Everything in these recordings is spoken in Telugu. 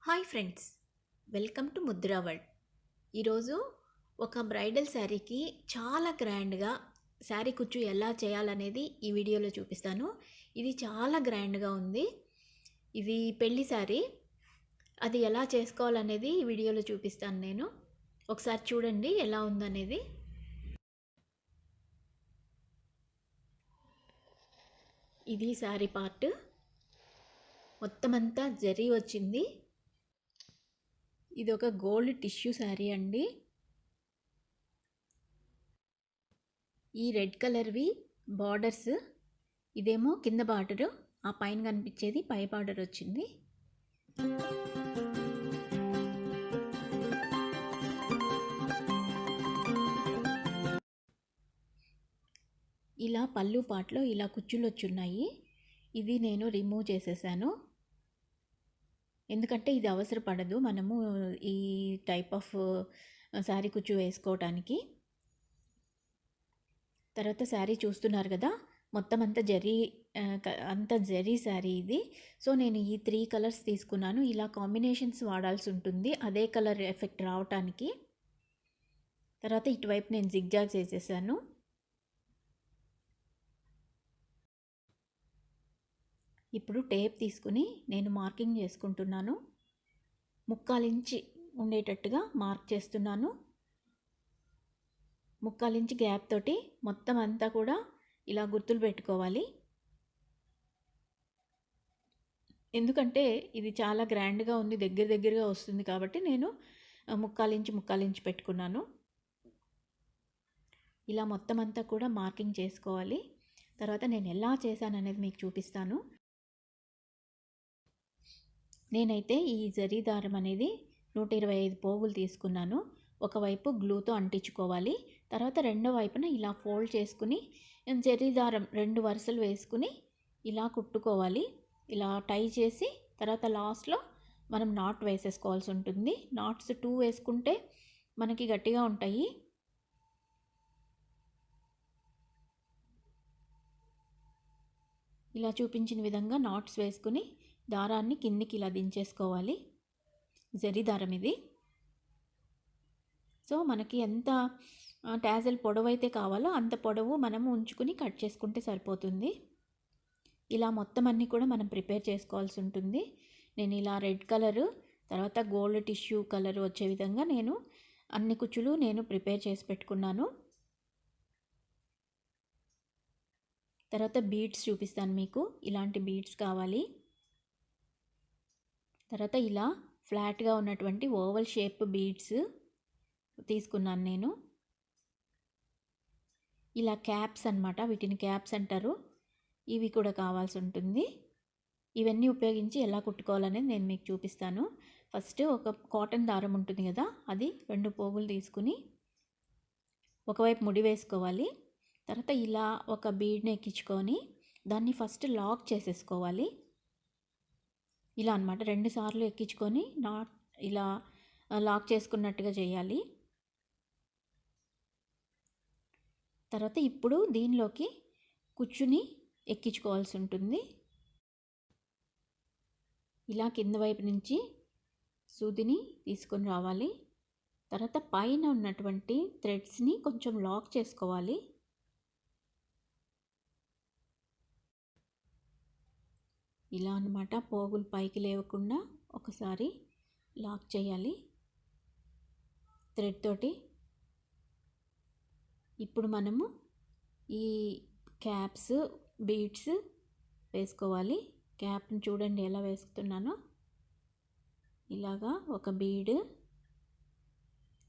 Hi friends, welcome to Mudra world. ఈరోజు ఒక బ్రైడల్ శారీకి చాలా గ్రాండ్గా శారీ కుచ్చు ఎలా చేయాలనేది ఈ వీడియోలో చూపిస్తాను. ఇది చాలా గ్రాండ్గా ఉంది. ఇది పెళ్లి శారీ. అది ఎలా చేసుకోవాలనేది ఈ వీడియోలో చూపిస్తాను నేను. ఒకసారి చూడండి ఎలా ఉందనేది. ఇది శారీ పార్ట్. మొత్తం అంతా జరీ వచ్చింది. ఇది ఒక గోల్డ్ టిష్యూ శారీ అండి. ఈ రెడ్ కలర్వి బార్డర్స్, ఇదేమో కింద బార్డరు, ఆ పైన కనిపించేది పై బార్డర్ వచ్చింది. ఇలా పళ్ళు పాటలో ఇలా కుచ్చులు వచ్చున్నాయి. ఇది నేను రిమూవ్ చేసేసాను, ఎందుకంటే ఇది అవసరపడదు మనము ఈ టైప్ ఆఫ్ శారీ కుచ్చు వేసుకోవటానికి. తర్వాత శారీ చూస్తున్నారు కదా, మొత్తం అంతా జరీ శారీ ఇది. సో నేను ఈ 3 కలర్స్ తీసుకున్నాను. ఇలా కాంబినేషన్స్ వాడాల్సి ఉంటుంది అదే కలర్ ఎఫెక్ట్ రావటానికి. తర్వాత ఇటువైపు నేను జిగ్జాగ్ చేసేసాను. ఇప్పుడు టేప్ తీసుకుని నేను మార్కింగ్ చేసుకుంటున్నాను. 1/4 ఇంచి ఉండేటట్టుగా మార్క్ చేస్తున్నాను. 1/4 ఇంచి గ్యాప్ తోటి మొత్తం అంతా కూడా ఇలా గుర్తులు పెట్టుకోవాలి. ఎందుకంటే ఇది చాలా గ్రాండ్గా ఉంది, దగ్గరగా వస్తుంది కాబట్టి నేను 1/4 ఇంచి పెట్టుకున్నాను. ఇలా మొత్తం అంతా కూడా మార్కింగ్ చేసుకోవాలి. తర్వాత నేను ఎలా చేశాను అనేది మీకు చూపిస్తాను. నేనైతే ఈ జరీ దారం అనేది 125 పోగులు తీసుకున్నాను. ఒకవైపు గ్లూతో అంటించుకోవాలి. తర్వాత రెండో వైపున ఇలా ఫోల్డ్ చేసుకుని జరీ దారం 2 వరుసలు వేసుకుని ఇలా కుట్టుకోవాలి. ఇలా టై చేసి తర్వాత లాస్ట్లో మనం నాట్ వేసేసుకోవాల్సి ఉంటుంది. నాట్స్ 2 వేసుకుంటే మనకి గట్టిగా ఉంటాయి. ఇలా చూపించిన విధంగా నాట్స్ వేసుకుని దారాన్ని కిందికి ఇలా దించేసుకోవాలి. జరీ దారం ఇది. సో మనకి ఎంత టాజల్ పొడవైతే కావాలో అంత పొడవు మనము ఉంచుకుని కట్ చేసుకుంటే సరిపోతుంది. ఇలా మొత్తం అన్నీ కూడా మనం ప్రిపేర్ చేసుకోవాల్సి ఉంటుంది. నేను ఇలా రెడ్ కలరు, తర్వాత గోల్డ్ టిష్యూ కలర్ వచ్చే విధంగా నేను అన్ని కుచ్చులు నేను ప్రిపేర్ చేసి పెట్టుకున్నాను. తర్వాత బీడ్స్ చూపిస్తాను మీకు. ఇలాంటి బీడ్స్ కావాలి. తర్వాత ఇలా ఫ్లాట్గా ఉన్నటువంటి ఓవల్ షేప్ బీడ్స్ తీసుకున్నాను నేను. ఇలా క్యాప్స్ అన్నమాట, వీటిని క్యాప్స్ అంటారు. ఇవి కూడా కావాల్సి ఉంటుంది. ఇవన్నీ ఉపయోగించి ఎలా కుట్టుకోవాలనేది నేను మీకు చూపిస్తాను. ఫస్ట్ ఒక కాటన్ దారం ఉంటుంది కదా, అది 2 పోగులు తీసుకుని ఒకవైపు ముడి వేసుకోవాలి. తర్వాత ఇలా ఒక బీడ్ని ఎక్కించుకొని దాన్ని ఫస్ట్ లాక్ చేసేసుకోవాలి. ఇలా అన్నమాట 2 సార్లు ఎక్కించుకొని ఇలా లాక్ చేసుకున్నట్టుగా చేయాలి. తర్వాత ఇప్పుడు దీనిలోకి కుచ్చుని ఎక్కించుకోవాల్సి ఉంటుంది. ఇలా కింద వైపు నుంచి సూదిని తీసుకొని రావాలి. తర్వాత పైన ఉన్నటువంటి థ్రెడ్స్ని కొంచెం లాక్ చేసుకోవాలి. ఇలా అన్నమాట, పోగులు పైకి లేవకుండా ఒకసారి లాక్ చేయాలి థ్రెడ్ తోటి. ఇప్పుడు మనము ఈ క్యాప్స్ బీడ్స్ వేసుకోవాలి. క్యాప్ని చూడండి ఎలా వేస్తున్నానో. ఇలాగా ఒక బీడ్,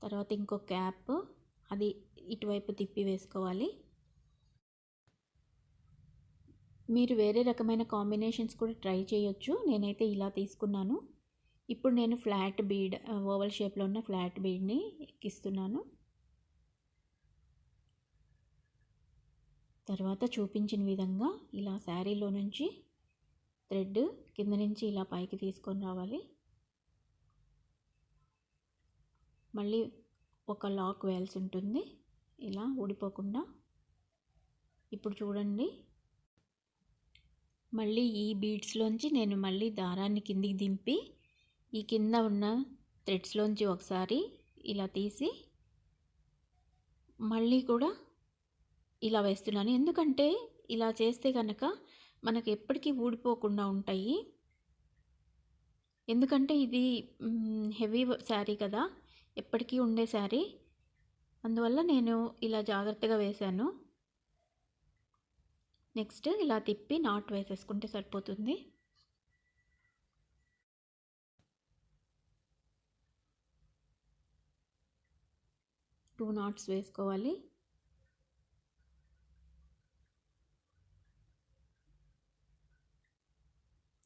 తర్వాత ఇంకో క్యాప్, అది ఇటువైపు తిప్పి వేసుకోవాలి. మీరు వేరే రకమైన కాంబినేషన్స్ కూడా ట్రై చేయొచ్చు. నేనైతే ఇలా తీసుకున్నాను. ఇప్పుడు నేను ఫ్లాట్ బీడ్, ఓవల్ షేప్లో ఉన్న ఫ్లాట్ బీడ్ని ఎక్కిస్తున్నాను. తర్వాత చూపించిన విధంగా ఇలా శారీలో నుంచి థ్రెడ్ కింద నుంచి ఇలా పైకి తీసుకొని రావాలి. మళ్ళీ ఒక లాక్ వేయాల్సి ఉంటుంది ఇలా ఊడిపోకుండా. ఇప్పుడు చూడండి, మళ్ళీ ఈ బీడ్స్లోంచి నేను మళ్ళీ దారాన్ని కిందికి దింపి ఈ కింద ఉన్న థ్రెడ్స్లోంచి ఒకసారి ఇలా తీసి మళ్ళీ కూడా ఇలా వేస్తున్నాను. ఎందుకంటే ఇలా చేస్తే కనుక మనకు ఎప్పటికీ ఊడిపోకుండా ఉంటాయి. ఎందుకంటే ఇది హెవీ శారీ కదా, ఎప్పటికీ ఉండే శారీ, అందువల్ల నేను ఇలా జాగ్రత్తగా వేశాను. నెక్స్ట్ ఇలా తిప్పి నాట్ వేసేసుకుంటే సరిపోతుంది. టూ నాట్స్ వేసుకోవాలి.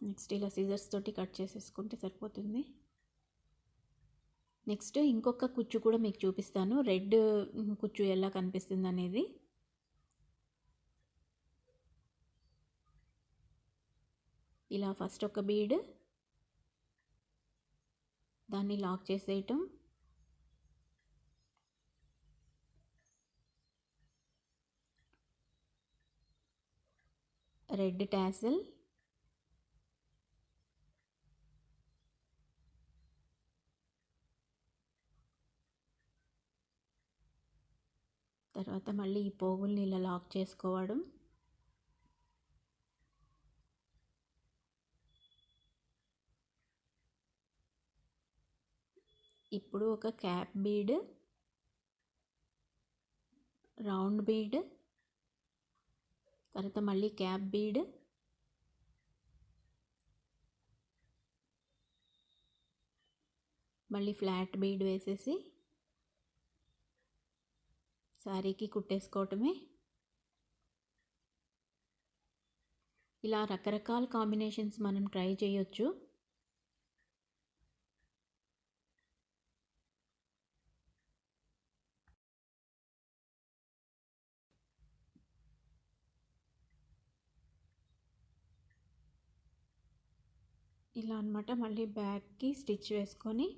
నెక్స్ట్ ఇలా సిజర్స్ తోటి కట్ చేసేసుకుంటే సరిపోతుంది. నెక్స్ట్ ఇంకొక కుచ్చు కూడా మీకు చూపిస్తాను, రెడ్ కుచ్చు ఎలా కనిపిస్తుంది అనేది. ఇలా ఫస్ట్ ఒక బీడ్, దాన్ని లాక్ చేసేయటం, రెడ్ టాసిల్, తర్వాత మళ్ళీ ఈ పోగుల్ని ఇలా లాక్ చేసుకోవడం, ఇప్పుడు ఒక క్యాప్ బీడ్, రౌండ్ బీడ్, తర్వాత మళ్ళీ క్యాప్ బీడ్, మళ్ళీ ఫ్లాట్ బీడ్ వేసేసి శారీకి కుట్టేసుకోవటమే. ఇలా రకరకాల కాంబినేషన్స్ మనం ట్రై చేయొచ్చు. ఇలా అన్నమాట. మళ్ళీ బ్యాక్కి స్టిచ్ వేసుకొని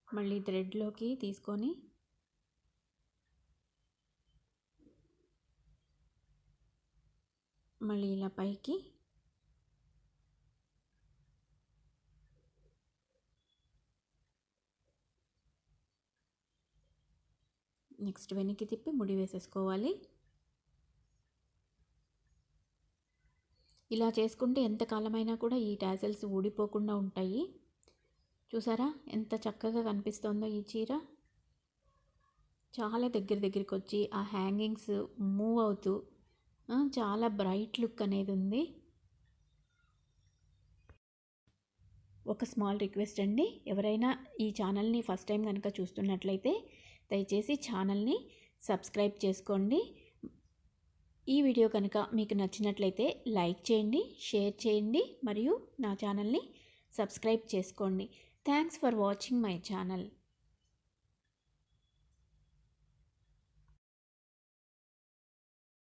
మళ్ళీ థ్రెడ్లోకి తీసుకొని మళ్ళీ ఇలా పైకి నెక్స్ట్ వెనక్కి తిప్పి ముడి వేసేసుకోవాలి. ఇలా చేసుకుంటే ఎంతకాలమైనా కూడా ఈ టాజల్స్ ఊడిపోకుండా ఉంటాయి. చూసారా ఎంత చక్కగా కనిపిస్తుందో ఈ చీర. చాలా దగ్గరికి వచ్చి ఆ హ్యాంగింగ్స్ మూవ్ అవుతూ చాలా బ్రైట్ లుక్ అనేది ఉంది. ఒక స్మాల్ రిక్వెస్ట్ అండి, ఎవరైనా ఈ ఛానల్ని ఫస్ట్ టైం కనుక చూస్తున్నట్లయితే దయచేసి ఛానల్ని సబ్స్క్రైబ్ చేసుకోండి. ఈ వీడియో కనుక మీకు నచ్చినట్లయితే లైక్ చేయండి, షేర్ చేయండి, మరియు నా ఛానల్ని సబ్స్క్రైబ్ చేసుకోండి. Thanks for watching my channel.